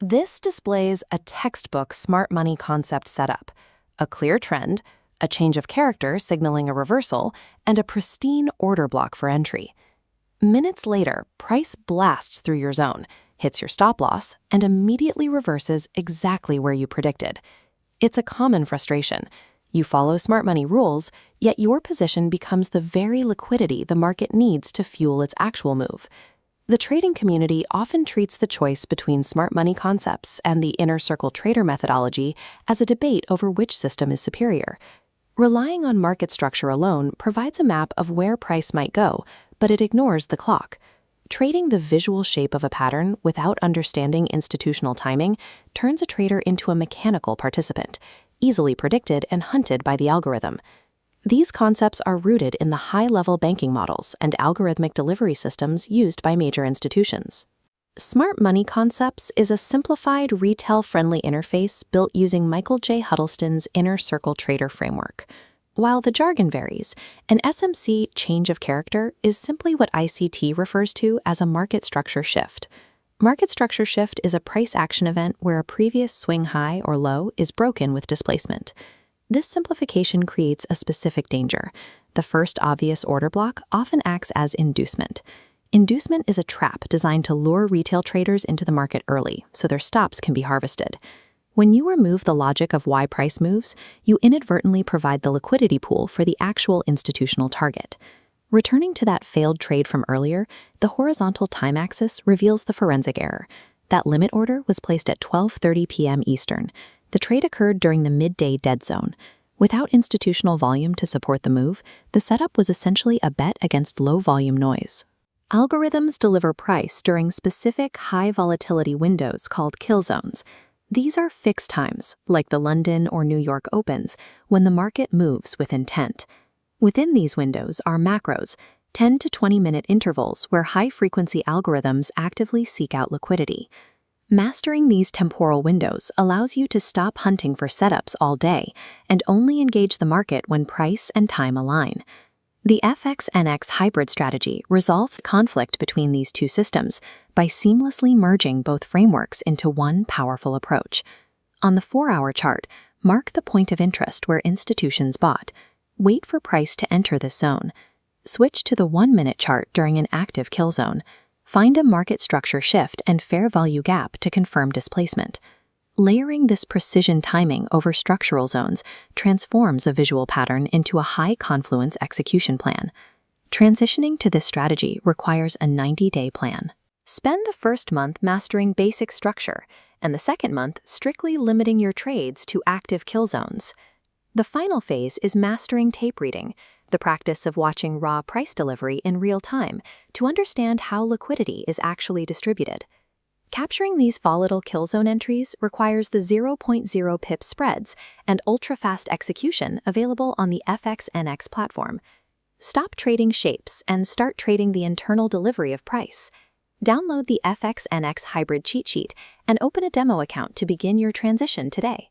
This displays a textbook smart money concept setup, a clear trend, a change of character signaling a reversal, and a pristine order block for entry. Minutes later, price blasts through your zone, hits your stop loss, and immediately reverses exactly where you predicted. It's a common frustration. You follow smart money rules, yet your position becomes the very liquidity the market needs to fuel its actual move. The trading community often treats the choice between smart money concepts and the inner circle trader methodology as a debate over which system is superior. Relying on market structure alone provides a map of where price might go, but it ignores the clock. Trading the visual shape of a pattern without understanding institutional timing turns a trader into a mechanical participant, easily predicted and hunted by the algorithm. These concepts are rooted in the high-level banking models and algorithmic delivery systems used by major institutions. Smart Money Concepts is a simplified, retail-friendly interface built using Michael J. Huddleston's Inner Circle Trader framework. While the jargon varies, an SMC change of character is simply what ICT refers to as a market structure shift. Market structure shift is a price action event where a previous swing high or low is broken with displacement. This simplification creates a specific danger. The first obvious order block often acts as inducement. Inducement is a trap designed to lure retail traders into the market early, so their stops can be harvested. When you remove the logic of why price moves, you inadvertently provide the liquidity pool for the actual institutional target. Returning to that failed trade from earlier, the horizontal time axis reveals the forensic error. That limit order was placed at 12:30 p.m. Eastern. The trade occurred during the midday dead zone. Without institutional volume to support the move, the setup was essentially a bet against low-volume noise. Algorithms deliver price during specific high-volatility windows called Killzones. These are fixed times, like the London or New York Opens, when the market moves with intent. Within these windows are macros, 10 to 20-minute intervals where high-frequency algorithms actively seek out liquidity. Mastering these temporal windows allows you to stop hunting for setups all day and only engage the market when price and time align. The FXNX hybrid strategy resolves conflict between these two systems by seamlessly merging both frameworks into one powerful approach. On the 4-hour chart, mark the point of interest where institutions bought. Wait for price to enter this zone. Switch to the 1-minute chart during an active kill zone. Find a market structure shift and fair value gap to confirm displacement. Layering this precision timing over structural zones transforms a visual pattern into a high-confluence execution plan. Transitioning to this strategy requires a 90-day plan. Spend the first month mastering basic structure, and the second month strictly limiting your trades to active kill zones. The final phase is mastering tape reading, the practice of watching raw price delivery in real time to understand how liquidity is actually distributed. Capturing these volatile kill zone entries requires the 0.0 pip spreads and ultra-fast execution available on the FXNX platform. Stop trading shapes and start trading the internal delivery of price. Download the FXNX hybrid cheat sheet and open a demo account to begin your transition today.